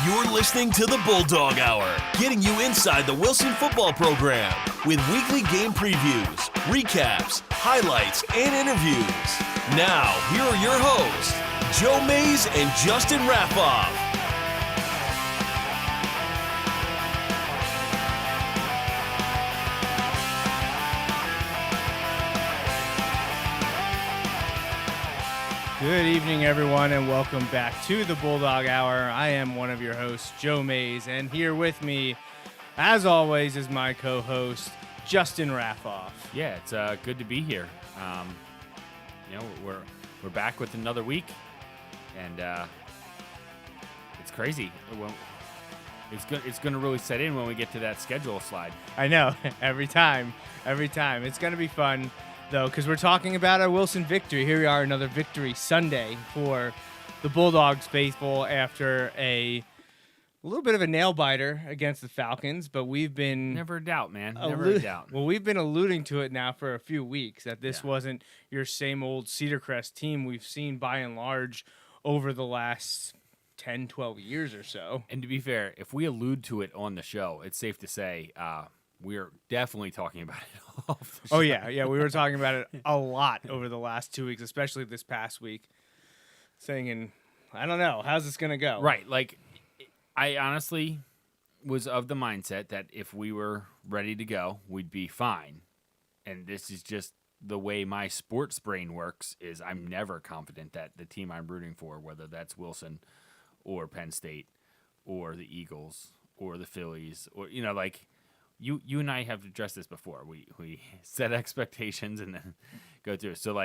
You're listening to the Bulldog Hour, getting you inside the Wilson football program with weekly game previews, recaps, highlights, and interviews. Now, here are your hosts, Joe Mays and Justin Raffauf. Good evening, everyone, and welcome back to the Bulldog Hour. I am one of your hosts, Joe Mays, and here with me, as always, is my co-host, Justin Raffauf. Yeah, it's good to be here. We're back with another week, and it's crazy. It's going to really set in when we get to that schedule slide. I know, every time. It's going to be fun, though, because we're talking about a Wilson victory. Here we are, another victory Sunday for the Bulldogs faithful after a little bit of a nail-biter against the Falcons, but we've been... Never a doubt, man. Never a doubt. Well, we've been alluding to it now for a few weeks, that this wasn't your same old Cedar Crest team we've seen by and large over the last 10, 12 years or so. And to be fair, if we allude to it on the show, it's safe to say we're definitely talking about it off the show. Oh, yeah, we were talking about it a lot over the last 2 weeks, especially this past week, saying, I don't know, how's this going to go? Right, like... I honestly was of the mindset that if we were ready to go, we'd be fine. And this is just the way my sports brain works, is I'm never confident that the team I'm rooting for, whether that's Wilson or Penn State or the Eagles or the Phillies, or, you and I have addressed this before. We set expectations and then go through it. So,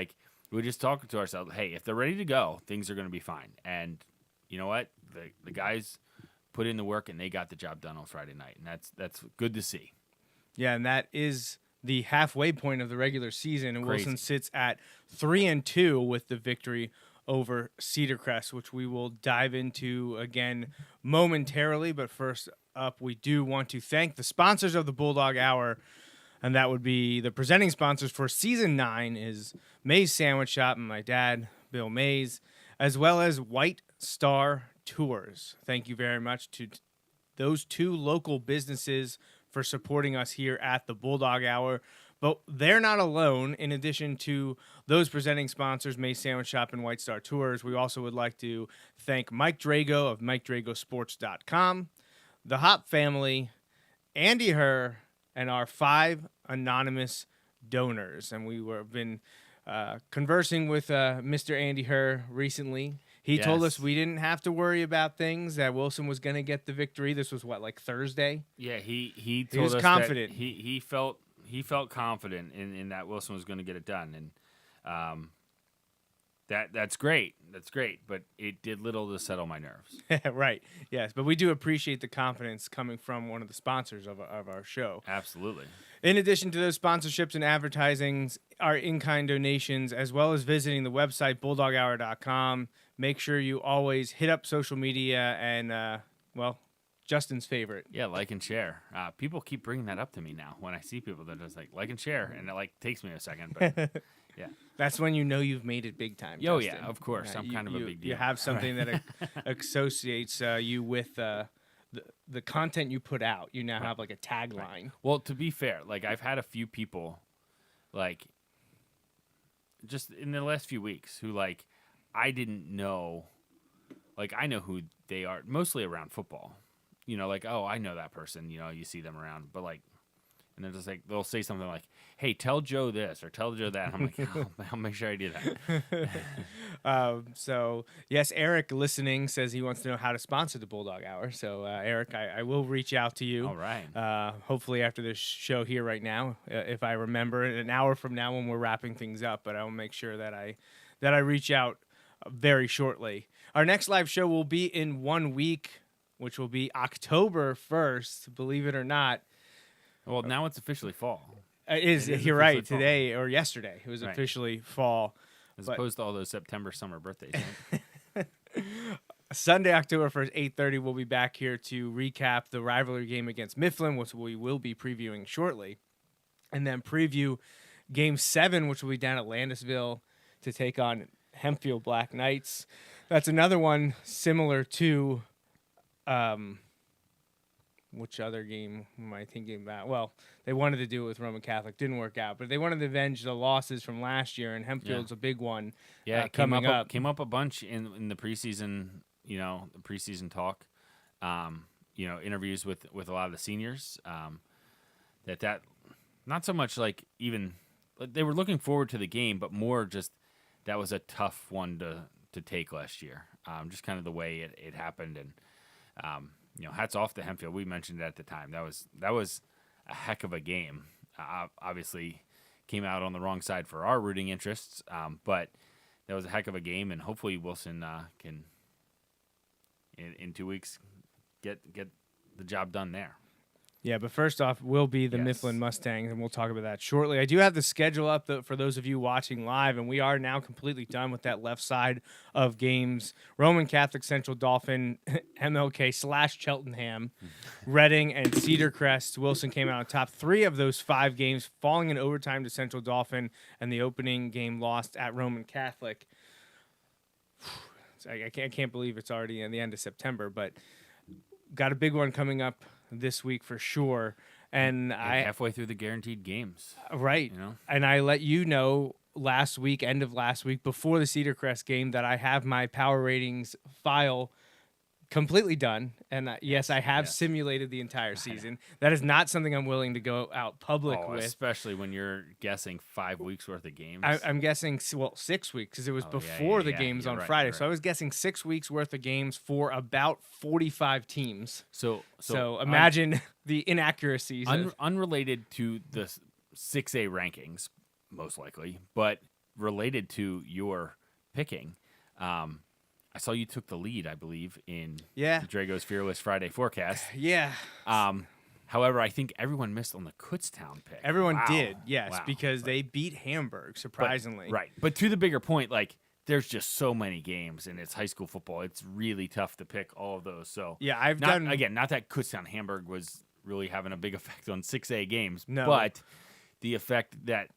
we just talk to ourselves, hey, if they're ready to go, things are going to be fine. And you know what? The guys put in the work, and they got the job done on Friday night, and that's good to see. Yeah, and that is the halfway point of the regular season, and Crazy. Wilson sits at 3-2 with the victory over Cedar Crest, which we will dive into again momentarily. But first up, we do want to thank the sponsors of the Bulldog Hour, and that would be the presenting sponsors for Season 9 is Mays Sandwich Shop and my dad, Bill Mays, as well as White Star Tours. Thank you very much to those two local businesses for supporting us here at the Bulldog Hour. But they're not alone. In addition to those presenting sponsors, Mays Sandwich Shop and White Star Tours, we also would like to thank Mike Drago of MikeDragoSports.com, the Hop family, Andy Herr, and our 5 anonymous donors. And we've been conversing with Mr. Andy Herr recently. He told us we didn't have to worry about things, that Wilson was going to get the victory. This was Thursday? Yeah, he told was us confident. That he felt confident in that Wilson was going to get it done, and that's great. That's great, but it did little to settle my nerves. Right. Yes, but we do appreciate the confidence coming from one of the sponsors of our show. Absolutely. In addition to those sponsorships and advertisings, our in-kind donations, as well as visiting the website bulldoghour.com. Make sure you always hit up social media and, Justin's favorite. Yeah, like and share. People keep bringing that up to me now when I see people that are just like and share, and it takes me a second, but yeah. That's when you know you've made it big time, Oh, Justin. yeah, of course. I'm kind of a big deal. You have something that associates you with the content you put out. You now have a tagline. Right. Well, to be fair, I've had a few people, just in the last few weeks who, I didn't know, I know who they are, mostly around football. Oh, I know that person, you see them around, but and they're just they'll say something like, hey, tell Joe this or tell Joe that. I'm like, I'll make sure I do that. So, yes, Eric listening says he wants to know how to sponsor the Bulldog Hour. So, Eric, I will reach out to you. All right. Hopefully after this show here right now, if I remember, an hour from now when we're wrapping things up, but I will make sure that I reach out very shortly. Our next live show will be in 1 week, which will be October 1st, believe it or not. Well, now it's officially fall. You're right, today or yesterday. It was officially fall. As opposed to all those September summer birthdays. Right? Sunday, October 1st, 8:30, we'll be back here to recap the rivalry game against Mifflin, which we will be previewing shortly. And then preview Game 7, which will be down at Landisville to take on Hempfield Black Knights. That's another one similar to which other game am I thinking about? Well, they wanted to do it with Roman Catholic, didn't work out, but they wanted to avenge the losses from last year, and Hempfield's a big one. Yeah, it coming up. Came up a bunch in the preseason. The preseason talk. Interviews with a lot of the seniors. That not so much like even they were looking forward to the game, but more just that was a tough one to take last year. Just kind of the way it happened, and hats off to Hempfield. We mentioned it at the time. That was a heck of a game. Obviously, came out on the wrong side for our rooting interests, but that was a heck of a game, and hopefully Wilson can in 2 weeks get the job done there. Yeah, but first off, will be the Mifflin Mustangs, and we'll talk about that shortly. I do have the schedule up for those of you watching live, and we are now completely done with that left side of games. Roman Catholic, Central Dauphin, MLK / Cheltenham, Reading, and Cedar Crest. Wilson came out on top. 3 of those 5 games falling in overtime to Central Dauphin, and the opening game lost at Roman Catholic. I can't believe it's already in the end of September, but got a big one coming up this week for sure, and halfway through the guaranteed games, right? And I let you know end of last week, before the Cedar Crest game, that I have my power ratings file completely done, and yes, I have simulated the entire season. That is not something I'm willing to go out public with, especially when you're guessing 5 weeks worth of games. I'm guessing 6 weeks, because it was before the games on Friday, right. So I was guessing 6 weeks worth of games for about 45 teams. So imagine the inaccuracies. Unrelated to the 6A rankings, most likely, but related to your picking. I saw you took the lead, I believe, in Drago's Fearless Friday forecast. Yeah. However, I think everyone missed on the Kutztown pick. Everyone did, yes, because they beat Hamburg, surprisingly. But to the bigger point, there's just so many games, and it's high school football. It's really tough to pick all of those. So yeah, not that Kutztown Hamburg was really having a big effect on 6A games, no. But the effect that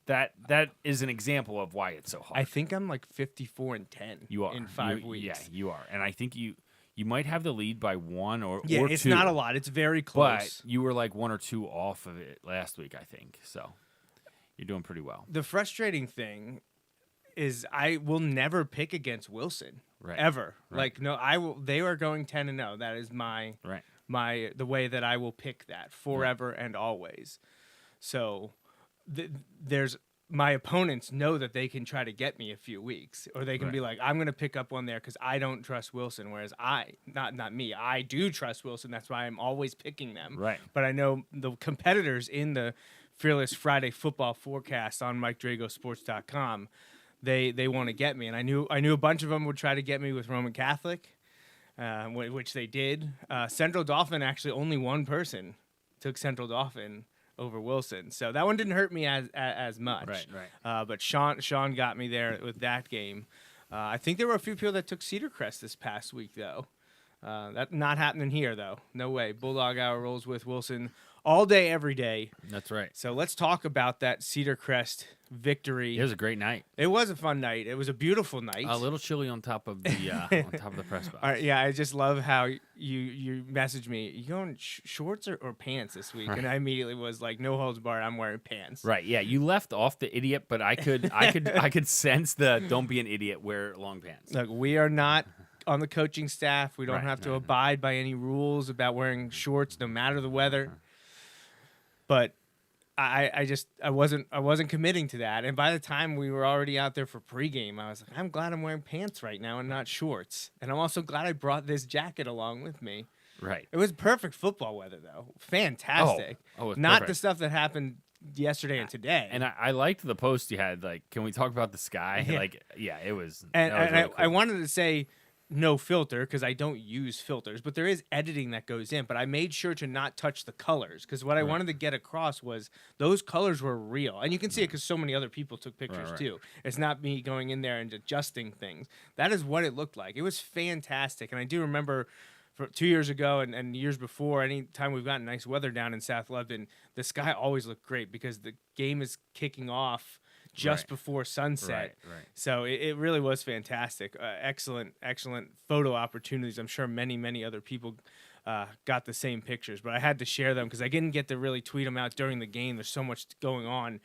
that is an example of why it's so hard. I think I'm 54-10. You are in 5 weeks. Yeah, you are, and I think you might have the lead by 1 or it's 2. Not a lot. It's very close. But you were 1 or 2 off of it last week, I think. So you're doing pretty well. The frustrating thing is I will never pick against Wilson ever. Right. No, I will. They are going 10-0. That is my the way that I will pick that forever and always. So. There's my opponents know that they can try to get me a few weeks, or they can be like, I'm going to pick up one there because I don't trust Wilson, whereas not me, I do trust Wilson. That's why I'm always picking them. Right. But I know the competitors in the Fearless Friday football forecast on MikeDragosports.com, they want to get me, and I knew a bunch of them would try to get me with Roman Catholic, which they did. Central Dauphin, actually, only one person took Central Dauphin over Wilson, so that one didn't hurt me as much. Right. But Sean got me there with that game. I think there were a few people that took Cedar Crest this past week, though. That's not happening here, though. No way. Bulldog Hour rolls with Wilson all day, every day. That's right. So let's talk about that Cedar Crest victory. It was a great night. It was a fun night. It was a beautiful night. A little chilly on top of the press box. All right, yeah, I just love how you messaged me. You going shorts or pants this week? Right. And I immediately was like, no holds barred. I'm wearing pants. Right. Yeah. You left off the idiot, but I could sense the don't be an idiot. Wear long pants. Look, we are not on the coaching staff. We don't have to abide by any rules about wearing shorts, no matter the weather. But I wasn't committing to that, and by the time we were already out there for pregame, I was like, I'm glad I'm wearing pants right now and not shorts, and I'm also glad I brought this jacket along with me. Right. It was perfect football weather, though. Fantastic. Oh, not perfect. The stuff that happened yesterday and today. And I liked the post you had. Can we talk about the sky? Yeah. It was. And really cool. I wanted to say no filter because I don't use filters, but there is editing that goes in. But I made sure to not touch the colors because what I wanted to get across was those colors were real. And you can see it because so many other people took pictures too. It's not me going in there and adjusting things. That is what it looked like. It was fantastic. And I do remember for 2 years ago and years before, anytime we've gotten nice weather down in South London, the sky always looked great because the game is kicking off just Right. before sunset. Right. So it really was fantastic. Excellent photo opportunities. I'm sure many other people got the same pictures, but I had to share them because I didn't get to really tweet them out during the game. There's so much going on,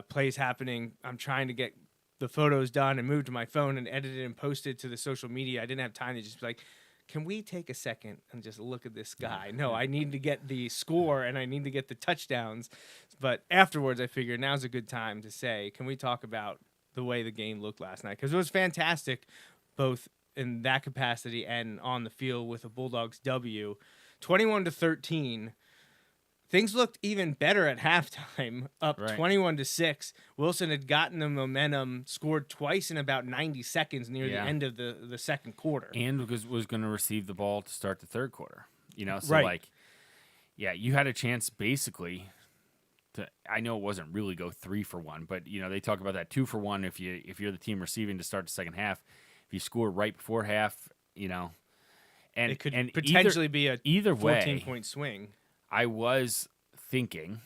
plays happening. I'm trying to get the photos done and moved to my phone and edited and posted to the social media. I didn't have time to just be like, can we take a second and just look at this guy? No, I need to get the score and I need to get the touchdowns. But afterwards, I figured now's a good time to say, can we talk about the way the game looked last night? Because it was fantastic, both in that capacity and on the field with a Bulldogs W. 21-13. Things looked even better at halftime, up Right. 21-6. Wilson had gotten the momentum, scored twice in about 90 seconds near the Yeah. end of the second quarter. And was going to receive the ball to start the third quarter. So Right. like, yeah, you had a chance basically to. I know it wasn't really go 3 for 1, but they talk about that 2 for 1 if you're the team receiving to start the second half. If you score right before half, and It could and potentially be a either way 14-point swing. I was thinking,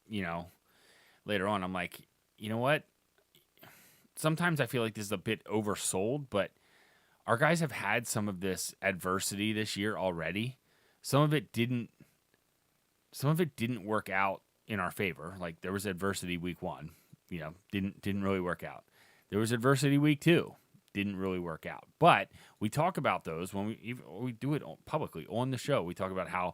later on, I'm like, you know what? Sometimes I feel like this is a bit oversold, but our guys have had some of this adversity this year already. Some of it didn't work out in our favor. Like there was adversity week 1, didn't really work out. There was adversity week 2, didn't really work out. But we talk about those when we do it publicly on the show. We talk about how,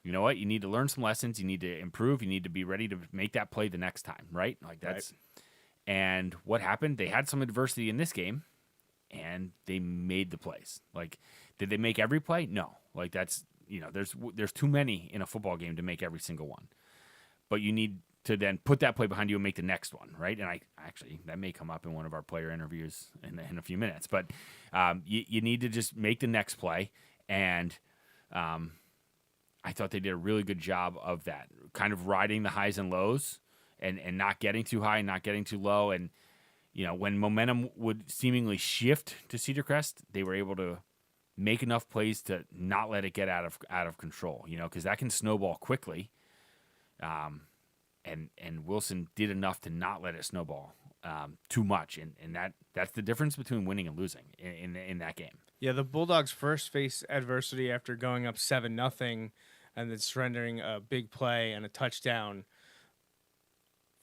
you know what, you need to learn some lessons, you need to improve, you need to be ready to make that play the next time, right? Like that's Right. And what happened? They had some adversity in this game, and they made the plays. Like, did they make every play? No. Like that's there's too many in a football game to make every single one. But you need to then put that play behind you and make the next one, right? And that may come up in one of our player interviews in a few minutes. But you need to just make the next play, and I thought they did a really good job of that, kind of riding the highs and lows, and not getting too high, not getting too low, and when momentum would seemingly shift to Cedar Crest, they were able to make enough plays to not let it get out of control, because that can snowball quickly. And Wilson did enough to not let it snowball too much, and that's the difference between winning and losing in that game. Yeah, the Bulldogs first faced adversity after going up 7-0 and then surrendering a big play and a touchdown.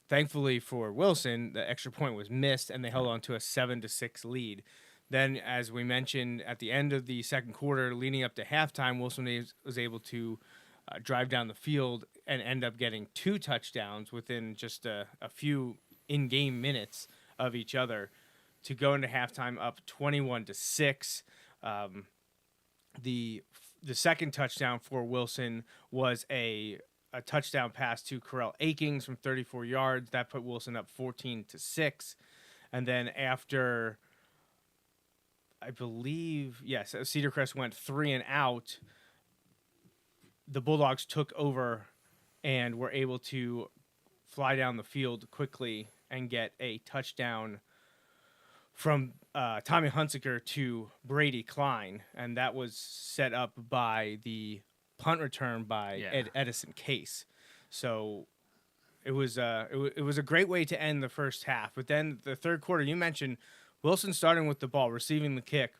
Thankfully for Wilson, the extra point was missed, and they held on to a 7-6 lead. Then, as we mentioned, at the end of the second quarter, leading up to halftime, Wilson was able to drive down the field and end up getting 2 touchdowns within just a few in-game minutes of each other to go into halftime up 21-6. The second touchdown for Wilson was a touchdown pass to Correll Akings from 34 yards. That put Wilson up 14-6. And then after, I believe, yes, Cedar Crest went 3 and out, the Bulldogs took over and were able to fly down the field quickly and get a touchdown from Tommy Hunsaker to Brady Klein, and that was set up by the punt return by Edison Case. So it was a great way to end the first half. But then the third quarter, you mentioned Wilson starting with the ball, receiving the kick.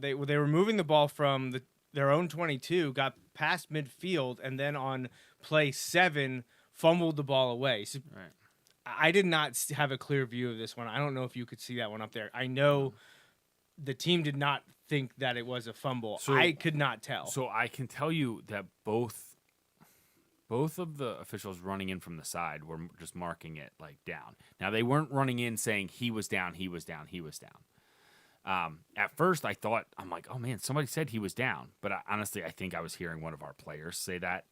They were moving the ball from their own 22, got past midfield, and then on play 7, fumbled the ball away. So Right. I did not have a clear view of this one. I don't know if you could see that one up there. I know the team did not think that it was a fumble. So, I could not tell. So I can tell you that both of the officials running in from the side were just marking it like down. Now they weren't running in saying he was down, he was down, he was down. At first I thought, I'm like, oh man, somebody said he was down. But honestly, I think I was hearing one of our players say that.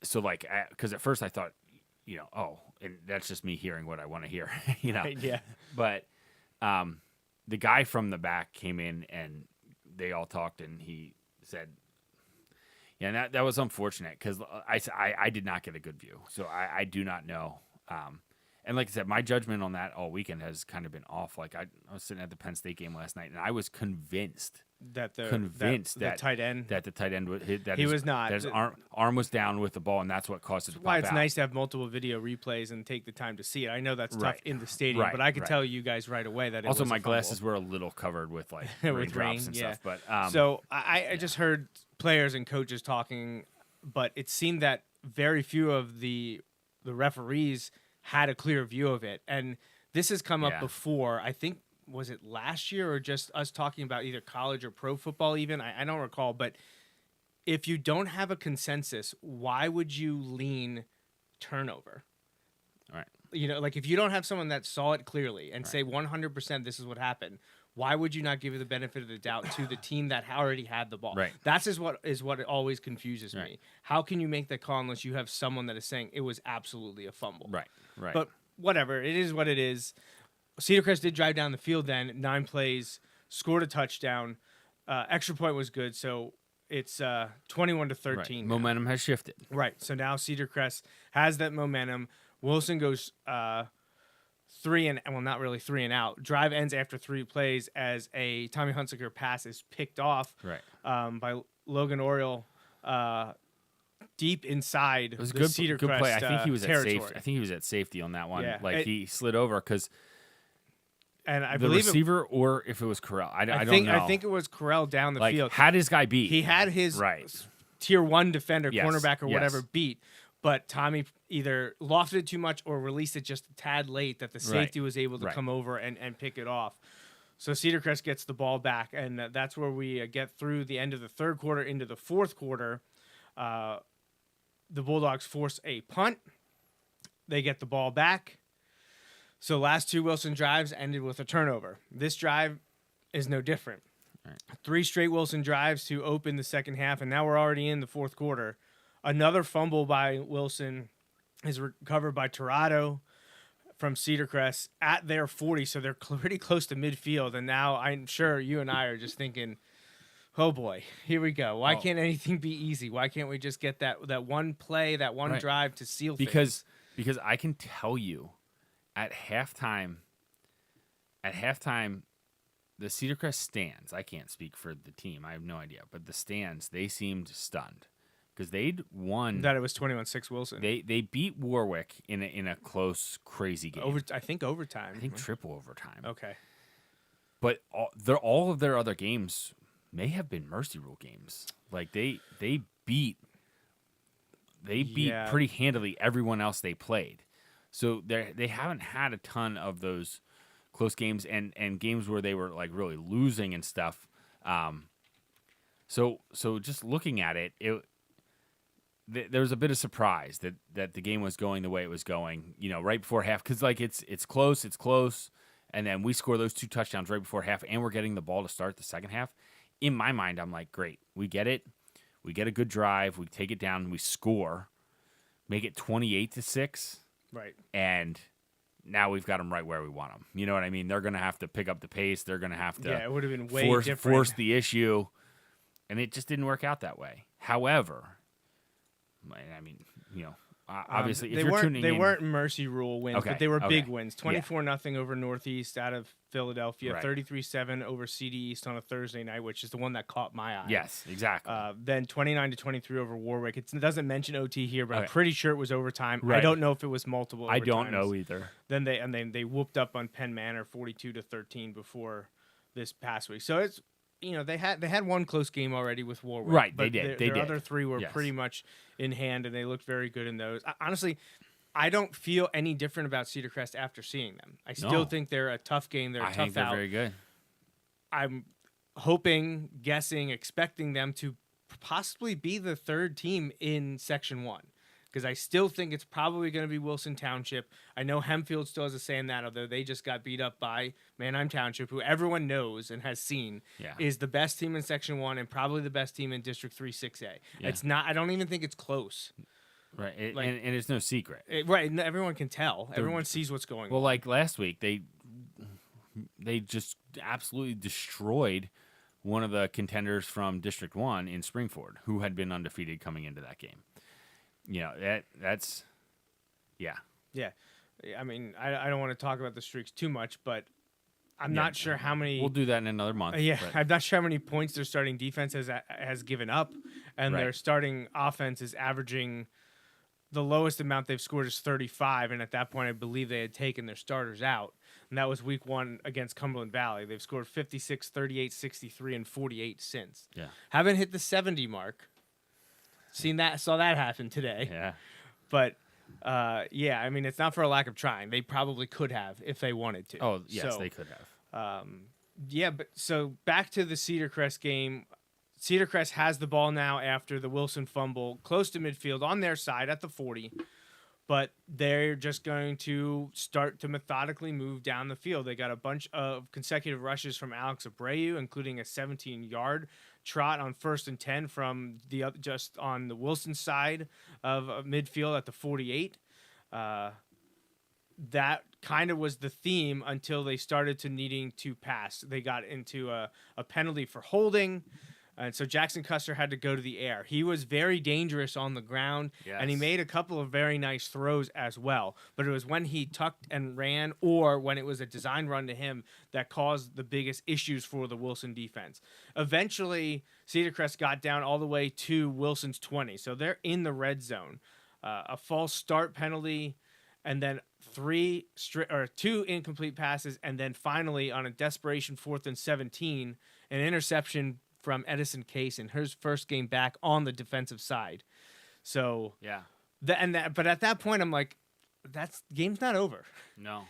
So like, because at first I thought, and that's just me hearing what I want to hear, Yeah. But the guy from the back came in and they all talked, and he said, yeah, and that was unfortunate because I did not get a good view. So I do not know. And like I said, my judgment on that all weekend has kind of been off. Like I was sitting at the Penn State game last night, and I was convinced that the tight end would hit. That he was not. That his arm was down with the ball, and that's what caused it to pop out. Why it's nice to have multiple video replays and take the time to see it. I know that's tough in the stadium, but I could tell you guys right away that it also was my glasses were a little covered with like raindrops and stuff. But so I just heard players and coaches talking, but it seemed that very few of the referees had a clear view of it, and this has come up before. I think, was it last year or just us talking about either college or pro football even? I don't recall, but if you don't have a consensus, why would you lean turnover? Right. You know, like if you don't have someone that saw it clearly and say 100% this is what happened, why would you not give the benefit of the doubt to the team that already had the ball? Right. That's what always confuses me. How can you make that call unless you have someone that is saying it was absolutely a fumble? Right. But whatever, it is what it is. Cedar Crest did drive down the field then, 9 plays, scored a touchdown. Extra point was good, so it's 21-13. Right. Momentum has shifted. Right. So now Cedar Crest has that momentum. Wilson goes 3 and not really 3 and out. Drive ends after 3 plays as a Tommy Hunsaker pass is picked off by Logan Oriole deep inside it was the Cedar Crest play. I think he was territory. at safety. I think he was at safety on that one. Yeah. He slid over because I the believe receiver or if it was Correll. I don't know. I think it was Correll down the field. Had his guy beat. He had his tier 1 defender, cornerback or whatever beat, but Tommy either lofted it too much or released it just a tad late that the safety was able to come over and pick it off. So Cedar Crest gets the ball back, and that's where we get through the end of the third quarter into the fourth quarter. The Bulldogs force a punt. They get the ball back. So last 2 Wilson drives ended with a turnover. This drive is no different. Right. 3 straight Wilson drives to open the second half, and now we're already in the fourth quarter. Another fumble by Wilson is recovered by Tirado from Cedar Crest at their 40, so they're pretty close to midfield. And now I'm sure you and I are just thinking, oh boy, here we go. Why can't anything be easy? Why can't we just get that one play, that one drive to seal things? Because I can tell you, at halftime, the Cedar Crest stands. I can't speak for the team. I have no idea, but the stands, they seemed stunned because they'd won. That it was 21-6 Wilson. They beat Warwick in a close, crazy game. I think overtime. I think triple overtime. Okay, but all of their other games may have been mercy rule games. Like they beat pretty handily everyone else they played. So they haven't had a ton of those close games and games where they were like really losing and stuff. So just looking at it, there was a bit of surprise that the game was going the way it was going. You know, right before half, because like it's close, and then we score those 2 touchdowns right before half, and we're getting the ball to start the second half. In my mind, I'm like, great, we get it. We get a good drive. We take it down. We score, make it 28-6. right. And now we've got them right where we want them. You know what I mean? They're going to have to pick up the pace. They're going to have to it would have been way different. Force the issue. And it just didn't work out that way. However, I mean, you know, obviously, if you're tuning in. They weren't mercy rule wins, but they were big wins. 24-0 Yeah. over Northeast out of Philadelphia. Right. 33-7 over CD East on a Thursday night, which is the one that caught my eye. Yes, exactly. Then 29-23 over Warwick. It doesn't mention OT here, but I'm Okay. pretty sure it was overtime. Right. I don't know if it was multiple overtimes. I don't know either. Then they whooped up on Penn Manor 42-13 before this past week. So it's, you know, they had one close game already with Warwick. Right, but they did. Their other 3 were pretty much in hand, and they looked very good in those. Honestly, I don't feel any different about Cedar Crest after seeing them. I still think they're a tough game. They're a tough think they're out. very good. I'm hoping, guessing, expecting them to possibly be the 3rd team in Section 1. Because I still think it's probably going to be Wilson Township. I know Hempfield still has a say in that, although they just got beat up by Manheim Township, who everyone knows and has seen is the best team in Section 1 and probably the best team in District 3 6A. Yeah. It's not. I don't even think it's close. Right, and it's no secret. Right, and everyone can tell. Everyone sees what's going on. Well, like last week, they just absolutely destroyed one of the contenders from District 1 in Springford, who had been undefeated coming into that game. You know, that's. I mean, I don't want to talk about the streaks too much, but I'm not sure how many. We'll do that in another month. Yeah, I'm not sure how many points their starting defense has given up, and their starting offense is averaging the lowest amount they've scored is 35, and at that point, I believe they had taken their starters out, and that was week 1 against Cumberland Valley. They've scored 56, 38, 63, and 48 since. Yeah. Haven't hit the 70 mark. Saw that happen today. Yeah. But, yeah, I mean, it's not for a lack of trying. They probably could have if they wanted to. Oh, yes, they could have. Yeah, but so back to the Cedar Crest game. Cedar Crest has the ball now after the Wilson fumble close to midfield on their side at the 40, but they're just going to start to methodically move down the field. They got a bunch of consecutive rushes from Alex Abreu, including a 17-yard trot on 1st and 10 from just on the Wilson side of midfield at the 48. That kind of was the theme until they started to needing to pass. They got into a penalty for holding. And so Jackson Custer had to go to the air. He was very dangerous on the ground, and he made a couple of very nice throws as well. But it was when he tucked and ran or when it was a design run to him that caused the biggest issues for the Wilson defense. Eventually, Cedar Crest got down all the way to Wilson's 20, so they're in the red zone. A false start penalty, and then 2 incomplete passes, and then finally on a desperation 4th and 17, an interception from Edison Case in his first game back on the defensive side. So yeah, but at that point I'm like, game's not over. No,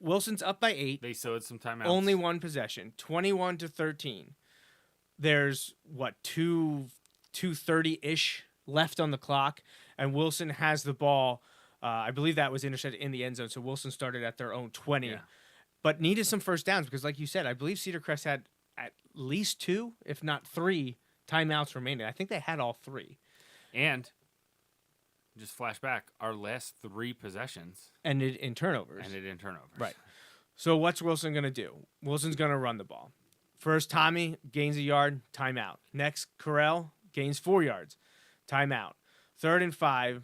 Wilson's up by 8. They sowed some timeouts. Only one possession, 21-13. There's 2:30-ish left on the clock, and Wilson has the ball. I believe that was intercepted in the end zone. So Wilson started at their own 20, but needed some first downs because, like you said, I believe Cedar Crest had at least 2, if not 3, timeouts remaining. I think they had all 3. And just flashback, our last 3 possessions ended in turnovers. Right. So what's Wilson going to do? Wilson's going to run the ball. First, Tommy gains a yard, timeout. Next, Correll gains 4 yards, timeout. 3rd and 5,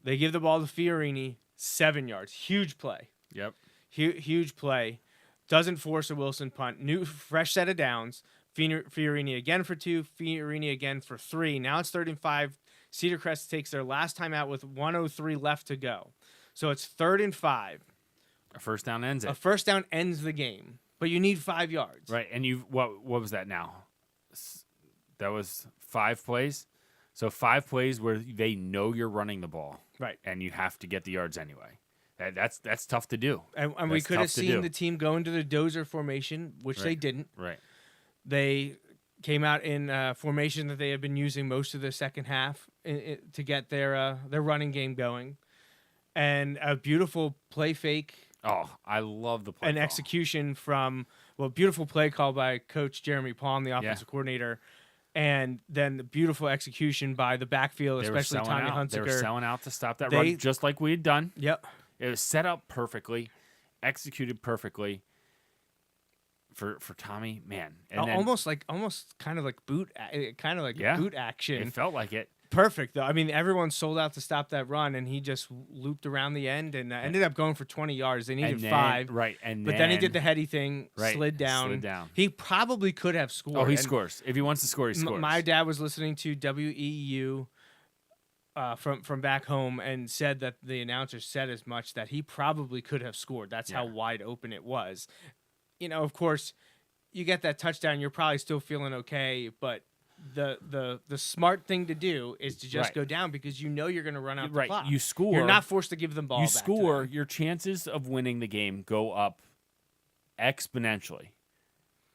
they give the ball to Fiorini, 7 yards. Huge play. Yep. Huge play. Doesn't force a Wilson punt. New fresh set of downs. Fiorini again for 2. Fiorini again for 3. Now it's 3rd and 5. Cedar Crest takes their last time out with 1:03 left to go. So it's 3rd and 5. A first down ends it. A first down ends the game, but you need 5 yards. Right, and what was that now? That was 5 plays. So 5 plays where they know you're running the ball. Right. And you have to get the yards anyway. That's tough to do. And we could have seen the team go into the dozer formation, which they didn't. Right. They came out in formation that they had been using most of the second half to get their running game going. And a beautiful play fake. Oh, I love the play call. Execution from, beautiful play call by Coach Jeremy Palm, the offensive coordinator. And then the beautiful execution by the backfield, especially Tommy Hunsaker. They were selling out to stop that run, just like we had done. Yep. It was set up perfectly, executed perfectly for Tommy, man. And almost kind of like boot action. It felt like it. Perfect though. I mean, everyone sold out to stop that run, and he just looped around the end and ended up going for 20 yards. They needed 5, right? But then he did the heady thing, slid down. He probably could have scored. Oh, he scores if he wants to score. He scores. My dad was listening to WEU. From back home, and said that the announcer said as much, that he probably could have scored. That's how wide open it was. Of course, you get that touchdown, you're probably still feeling okay, but the smart thing to do is to just go down because you're going to run out the clock. You score. You're not forced to give them ball. You score, your chances of winning the game go up exponentially.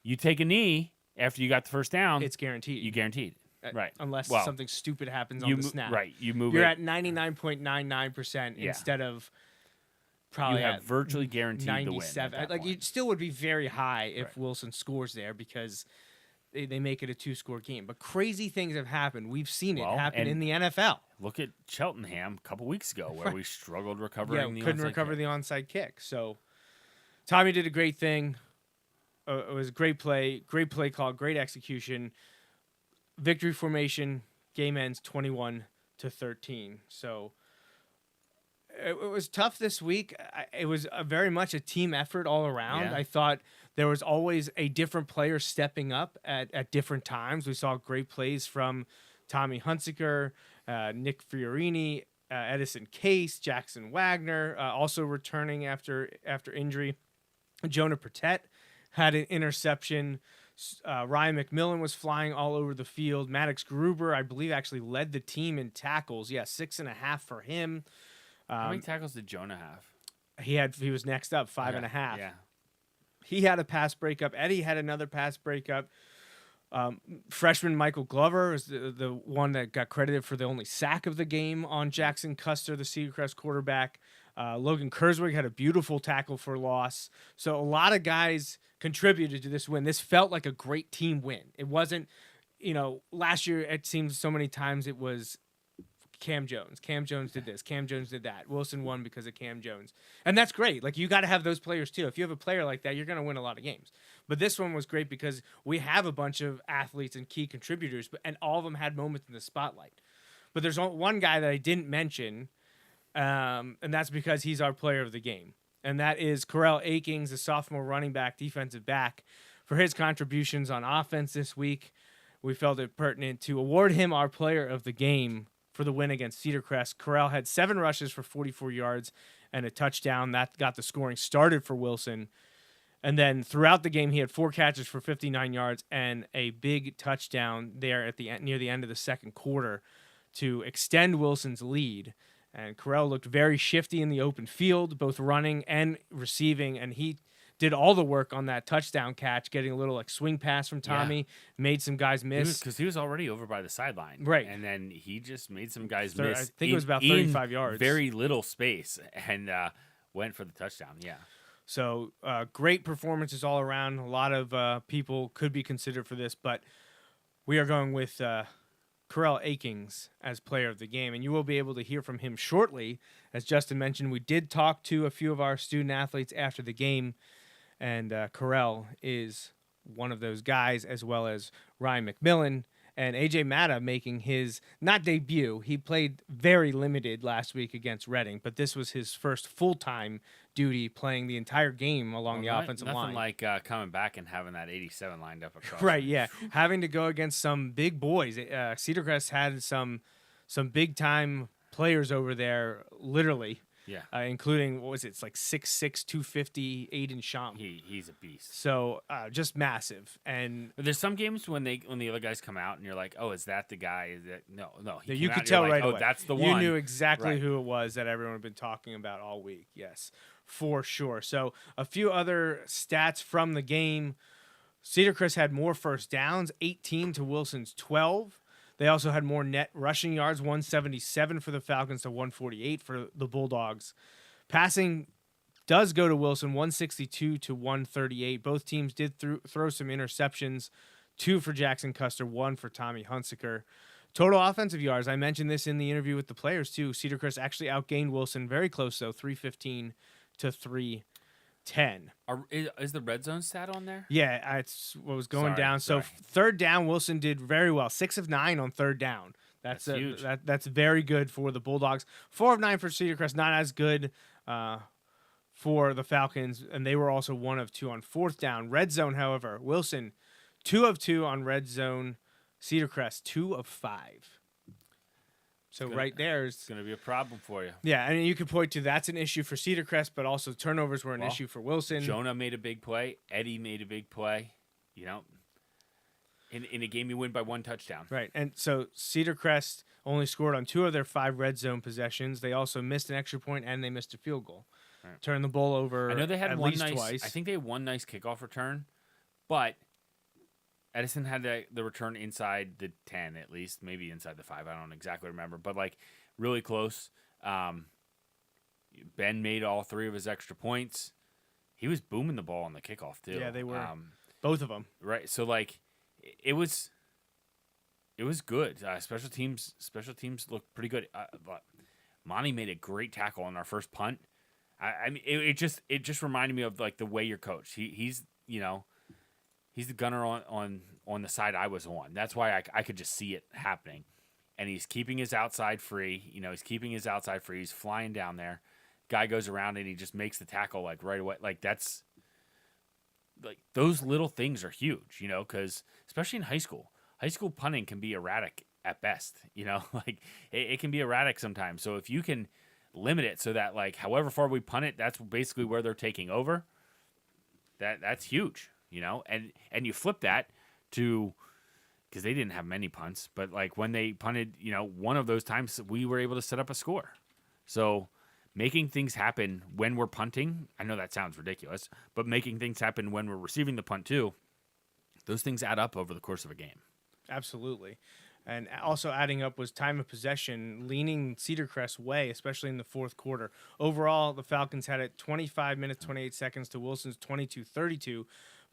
You take a knee after you got the first down, it's guaranteed. You guaranteed. Right. Unless something stupid happens on the snap. Right. You're at 99.99% instead of probably you have virtually guaranteed 97. the win. Like, it still would be very high if Wilson scores there because they make it a 2-score game. But crazy things have happened. We've seen it happen in the NFL. Look at Cheltenham a couple weeks ago where we struggled recovering couldn't recover the onside kick. So Tommy did a great thing. It was a great play call, great execution. Victory formation, game ends 21-13. So It was tough this week. It was very much a team effort all around. Yeah. I thought there was always a different player stepping up at different times. We saw great plays from Tommy Hunsaker, Nick Fiorini, Edison Case, Jackson Wagner, also returning after injury. Jonah Pertet had an interception. Ryan McMillan was flying all over the field. Maddox Gruber, I believe, actually led the team in tackles. Yeah, 6.5 for him. How many tackles did Jonah have? He was next up, 5.5. Yeah. He had a pass breakup. Eddie had another pass breakup. Freshman Michael Glover is the one that got credited for the only sack of the game on Jackson Custer, the Cedar Crest quarterback. Logan Kurzweg had a beautiful tackle for loss. So a lot of guys contributed to this win. This felt like a great team win. It wasn't, last year it seems so many times it was Cam Jones. Cam Jones did this. Cam Jones did that. Wilson won because of Cam Jones. And that's great. Like, you got to have those players too. If you have a player like that, you're going to win a lot of games. But this one was great because we have a bunch of athletes and key contributors, and all of them had moments in the spotlight. But there's one guy that I didn't mention, and that's because he's our player of the game. And that is Correll Akings, a sophomore running back, defensive back. For his contributions on offense this week, we felt it pertinent to award him our player of the game for the win against Cedar Crest. Correll had 7 rushes for 44 yards and a touchdown. That got the scoring started for Wilson. And then throughout the game, he had 4 catches for 59 yards and a big touchdown there at near the end of the second quarter to extend Wilson's lead. And Correll looked very shifty in the open field, both running and receiving, and he did all the work on that touchdown catch, getting a little swing pass from Tommy, made some guys miss. Because he was already over by the sideline. Right. And then he just made some guys miss. I think it was about 35 yards. Very little space, and went for the touchdown, yeah. So great performances all around. A lot of people could be considered for this, but we are going with Correll Akings as player of the game, and you will be able to hear from him shortly. As Justin mentioned, we did talk to a few of our student athletes after the game, and Correll is one of those guys, as well as Ryan McMillan and AJ Matta making his not debut. He played very limited last week against Reading, but this was his first full-time duty, playing the entire game along the offensive line. Nothing like coming back and having that 87 lined up across. Right, yeah. Having to go against some big boys. Cedar Crest had some big-time players over there, literally. Yeah. Including, what was it? It's like 6'6", 250, Aiden Schaum. He's a beast. So just massive. And there's some games when the other guys come out and you're like, oh, is that the guy? Is that no? You could tell right away. Oh, that's the one. You knew exactly who it was that everyone had been talking about all week. Yes, for sure. So a few other stats from the game. Cedar Crest had more first downs, 18 to Wilson's 12. They also had more net rushing yards, 177 for the Falcons to 148 for the Bulldogs. Passing does go to Wilson, 162 to 138. Both teams did throw some interceptions, 2 for Jackson Custer, 1 for Tommy Hunsaker. Total offensive yards, I mentioned this in the interview with the players too. Cedar Crest actually outgained Wilson very close though, 315 to 310. Is the red zone stat on there? Yeah, it's what was going down. So third down, Wilson did very well. 6 of 9 on third down. That's huge. That's very good for the Bulldogs. 4 of 9 for Cedar Crest, not as good for the Falcons, and they were also 1 of 2 on fourth down. Red zone, however, Wilson 2 of 2 on red zone. Cedar Crest 2 of 5. So right there is going to be a problem for you. Yeah, and you could point to that's an issue for Cedar Crest, but also turnovers were an issue for Wilson. Jonah made a big play. Eddie made a big play. In a game you win by 1 touchdown. Right, and so Cedar Crest only scored on 2 of their 5 red zone possessions. They also missed an extra point and they missed a field goal. Right. Turned the ball over. I know they had at one least nice. Twice. I think they had one nice kickoff return, but Edison had the return inside the 10 at least, maybe inside the 5. I don't exactly remember, but really close. Ben made all 3 of his extra points. He was booming the ball on the kickoff too. Yeah, they were. Both of them. Right. So it was good. Special teams looked pretty good. Monty made a great tackle on our first punt. I mean, it just reminded me of the way you're coached. He's the gunner on the side I was on. That's why I could just see it happening. and he's keeping his outside free. He's flying down there. Guy goes around and he just makes the tackle like right away. Like that's like those little things are huge, because especially in high school punting can be erratic at best, like it can be erratic sometimes. So if you can limit it so that like however far we punt it, that's basically where they're taking over. That's huge, and you flip that to, because they didn't have many punts, but like when they punted, one of those times we were able to set up a score. So making things happen when we're punting, I know that sounds ridiculous, but making things happen when we're receiving the punt too, those things add up over the course of a game. Absolutely. And also adding up was time of possession, leaning Cedar Crest's way, especially in the fourth quarter. Overall, the Falcons had it 25 minutes, 28 seconds to Wilson's 22:32,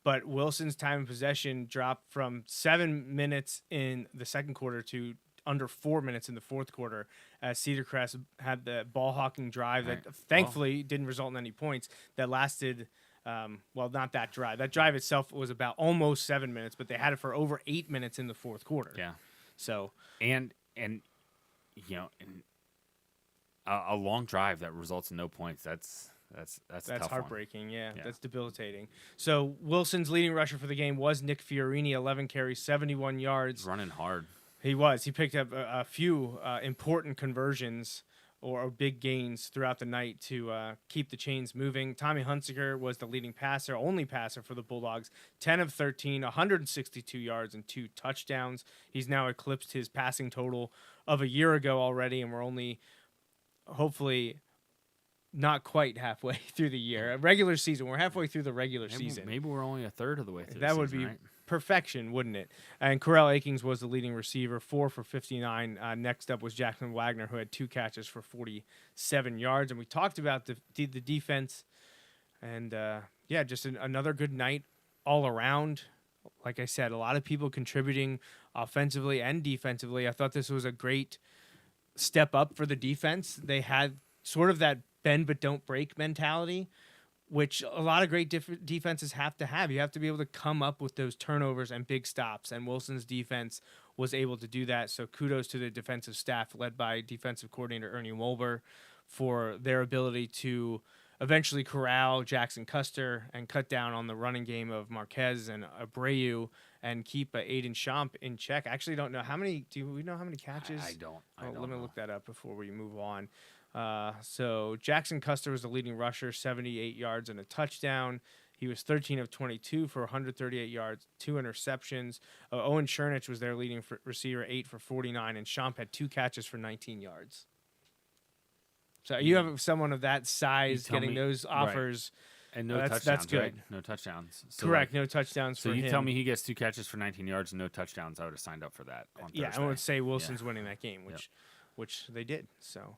but Wilson's time of possession dropped from 7 minutes in the second quarter to under 4 minutes in the fourth quarter, as Cedar Crest had the ball hawking drive that thankfully didn't result in any points, that lasted, not that drive. That drive itself was about almost 7 minutes, but they had it for over 8 minutes in the fourth quarter. Yeah. So and a long drive that results in no points. That's tough heartbreaking. One. Yeah, that's debilitating. So Wilson's leading rusher for the game was Nick Fiorini, 11 carries, 71 yards. Running hard. He was. He picked up a few important conversions or big gains throughout the night to keep the chains moving. Tommy Hunziker was the leading passer, only passer for the Bulldogs, 10 of 13, 162 yards and 2 touchdowns. He's now eclipsed his passing total of a year ago already, and we're only hopefully not quite halfway through the year. A regular season. We're halfway through the regular season. Maybe we're only a third of the way through that the would season, be right? Perfection, wouldn't it? And Correll Akings was the leading receiver, 4 for 59. Next up was Jackson Wagner, who had 2 catches for 47 yards. And we talked about the defense, and just another good night all around. Like I said, a lot of people contributing offensively and defensively. I thought this was a great step up for the defense. They had sort of that bend but don't break mentality, which a lot of great defenses have to have. You have to be able to come up with those turnovers and big stops, and Wilson's defense was able to do that. So kudos to the defensive staff led by defensive coordinator Ernie Wolber for their ability to eventually corral Jackson Custer and cut down on the running game of Marquez and Abreu and keep Aiden Champ in check. I actually don't know how many. Do we know how many catches? I don't. Let me look that up before we move on. So Jackson Custer was the leading rusher, 78 yards and a touchdown. He was 13 of 22 for 138 yards, 2 interceptions. Owen Chernich was their leading receiver, 8 for 49, and Champ had 2 catches for 19 yards. So you have someone of that size getting those offers. Right. And no touchdowns, that's good. Right? No touchdowns. So correct, no touchdowns for him. So you tell me he gets 2 catches for 19 yards and no touchdowns, I would have signed up for that on Thursday. I would say Wilson's winning that game, which they did. So,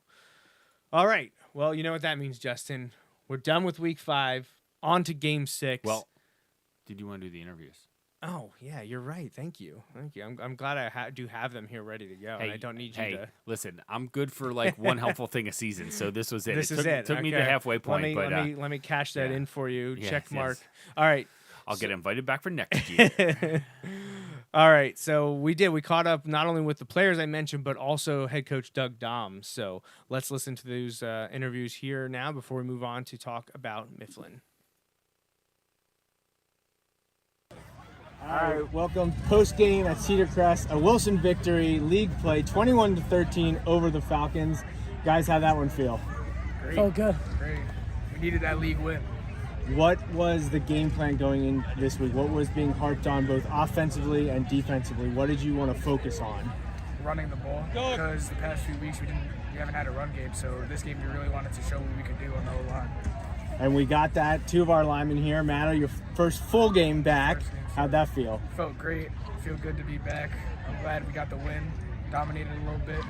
all right. Well, you know what that means, Justin. We're done with week 5. On to game 6. Well, did you want to do the interviews? Oh, yeah, you're right. Thank you. I'm glad I do have them here ready to go, and I don't need you to. Listen, I'm good for like one helpful thing a season, so this was it. It took me to halfway point. Let me cash that in for you. Yes, Check mark. Yes. All right. I'll get invited back for next year. All right, so we caught up not only with the players I mentioned, but also head coach Doug Dahms. So let's listen to those interviews here now before we move on to talk about Mifflin. All right, welcome post-game at Cedar Crest, a Wilson victory, league play, 21-13 over the Falcons. Guys, how'd that one feel? Great. Oh, good. Great. We needed that league win. What was the game plan going in this week? What was being harped on both offensively and defensively? What did you want to focus on? Running the ball, because the past few weeks we haven't had a run game, so this game we really wanted to show what we could do on the O-line. And we got that. 2 of our linemen here. Matta, your first full game back. How'd that feel? Felt great. Feel good to be back. I'm glad we got the win. Dominated a little bit.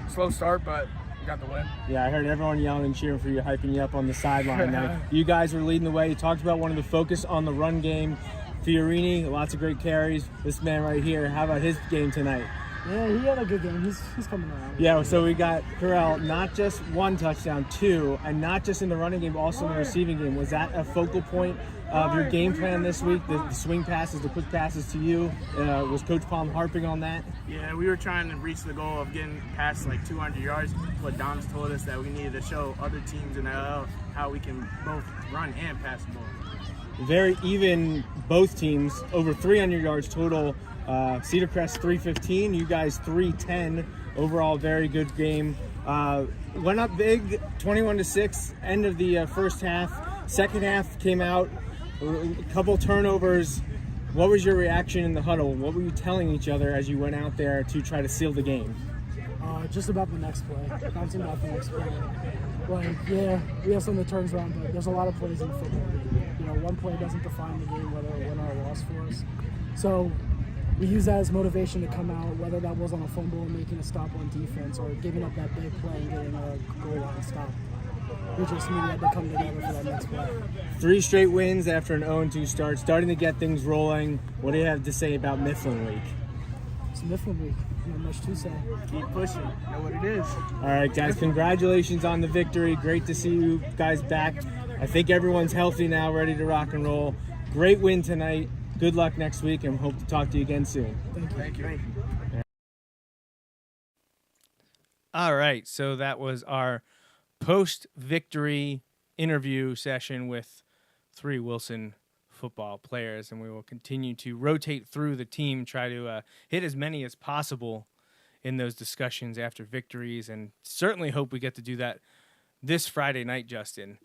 Slow start, but we got the win. Yeah, I heard everyone yelling and cheering for you, hyping you up on the sideline. Now, you guys were leading the way. You talked about wanting to focus on the run game. Fiorini, lots of great carries. This man right here, how about his game tonight? Yeah, he had a good game. He's coming around. Yeah, so we got Correll, not just 1 touchdown, 2, and not just in the running game, also in the receiving game. Was that a focal point of your game plan this week? The swing passes, the quick passes to you? Was Coach Palm harping on that? Yeah, we were trying to reach the goal of getting past like 200 yards, but Dahms told us that we needed to show other teams in the LL how we can both run and pass the ball. Very even, both teams, over 300 yards total. Cedar Crest 315, you guys 310. Overall, very good game. Went up big, 21-6, end of the first half. Second half came out, a couple turnovers. What was your reaction in the huddle? What were you telling each other as you went out there to try to seal the game? Just about the next play. Bouncing about the next play. Like, yeah, we have some of the turns around, but there's a lot of plays in football. You know, one play doesn't define the game, whether a win or a loss for us. So we use that as motivation to come out, whether that was on a fumble and making a stop on defense or giving up that big play and getting a goal line stop. We just knew we had to come together for that next play. 3 straight wins after an 0-2 start, starting to get things rolling. What do you have to say about Mifflin week? It's Mifflin week. Not much to say. Keep pushing. Know what it is. All right, guys, congratulations on the victory. Great to see you guys back. I think everyone's healthy now, ready to rock and roll. Great win tonight. Good luck next week, and hope to talk to you again soon. Thank you. All right, so that was our post-victory interview session with 3 Wilson football players, and we will continue to rotate through the team, try to hit as many as possible in those discussions after victories, and certainly hope we get to do that this Friday night, Justin.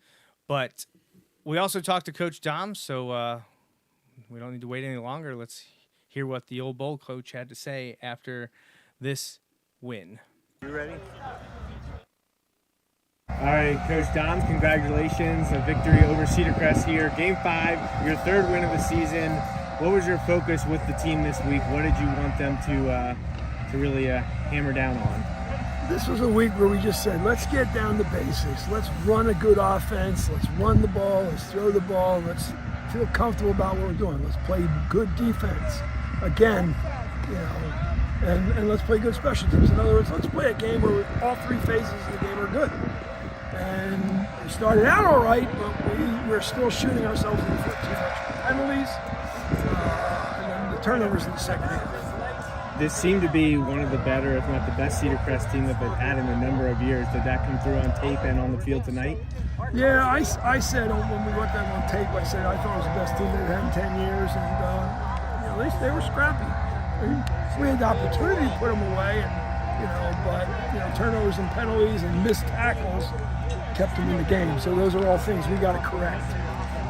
But we also talked to Coach Dahms, so we don't need to wait any longer. Let's hear what the old Bull coach had to say after this win. You ready? All right, Coach Dahms, congratulations. A victory over Cedar Crest here. Game 5, your 3rd win of the season. What was your focus with the team this week? What did you want them to really hammer down on? This was a week where we just said, let's get down to basics. Let's run a good offense. Let's run the ball. Let's throw the ball. Let's feel comfortable about what we're doing. Let's play good defense. Again, you know, and let's play good special teams. In other words, let's play a game where all 3 phases of the game are good. And we started out all right, but we're still shooting ourselves in the foot. Too much penalties, and then the turnovers in the second half. This seemed to be one of the better, if not the best, Cedar Crest team that they've had in a number of years. Did that come through on tape and on the field tonight? Yeah, I said when we went that on tape, I said I thought it was the best team they've had in 10 years, and you know, they were scrappy. We had the opportunity to put them away, and but turnovers and penalties and missed tackles kept them in the game. So those are all things we got to correct.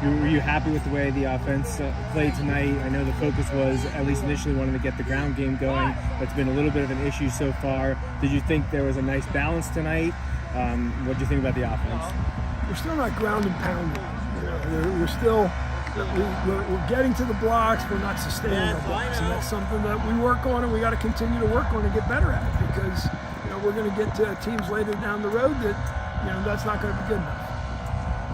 Were you happy with the way the offense played tonight? I know the focus was, at least initially, wanting to get the ground game going. That's been a little bit of an issue so far. Did you think there was a nice balance tonight? What did you think about the offense? We're still not ground and pounding. We're still we're getting to the blocks. We're not sustaining the blocks, and that's something that we work on, and we got to continue to work on and get better at it, because we're going to get to teams later down the road that that's not going to be good enough.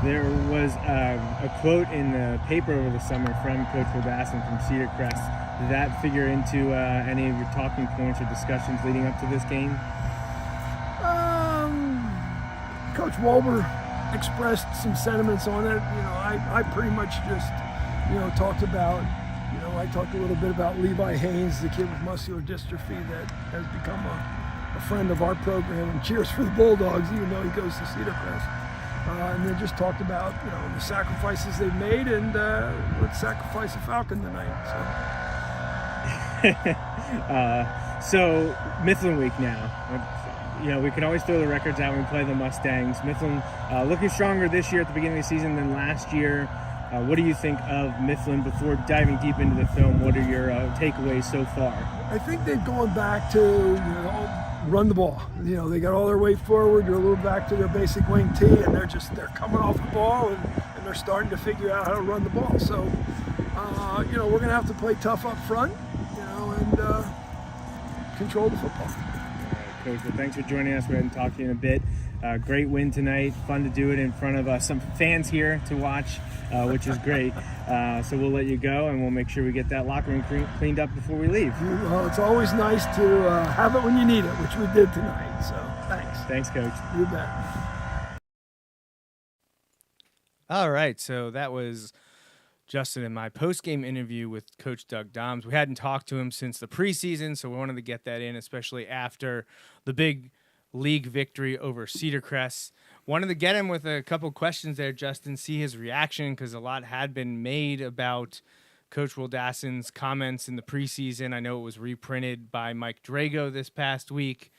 There was a quote in the paper over the summer from Coach Robasson from Cedar Crest. Did that figure into any of your talking points or discussions leading up to this game? Coach Wolber expressed some sentiments on it. I pretty much just, talked about, I talked a little bit about Levi Haynes, the kid with muscular dystrophy that has become a friend of our program and cheers for the Bulldogs, even though he goes to Cedar Crest. And they just talked about, the sacrifices they've made, and let's sacrifice a Falcon tonight. So Mifflin week now. We can always throw the records out when we play the Mustangs. Mifflin looking stronger this year at the beginning of the season than last year. What do you think of Mifflin before diving deep into the film? What are your takeaways so far? I think they've gone back to, run the ball. They got all their weight forward. They're a little back to their basic wing T, and they're coming off the ball, and they're starting to figure out how to run the ball. So, we're going to have to play tough up front, and control the football. Coach. Well, thanks for joining us. We're going to talk to you in a bit. Great win tonight. Fun to do it in front of some fans here to watch, which is great. So we'll let you go, and we'll make sure we get that locker room cleaned up before we leave. Well, it's always nice to have it when you need it, which we did tonight. So thanks. Thanks, Coach. You bet. All right, so that was Justin and my post-game interview with Coach Doug Dahms. We hadn't talked to him since the preseason, so we wanted to get that in, especially after the big league victory over Cedar Crest. Wanted to get him with a couple questions there, Justin, see his reaction, because a lot had been made about Coach Will Dasson's comments in the preseason. I know it was reprinted by Mike Drago this past week,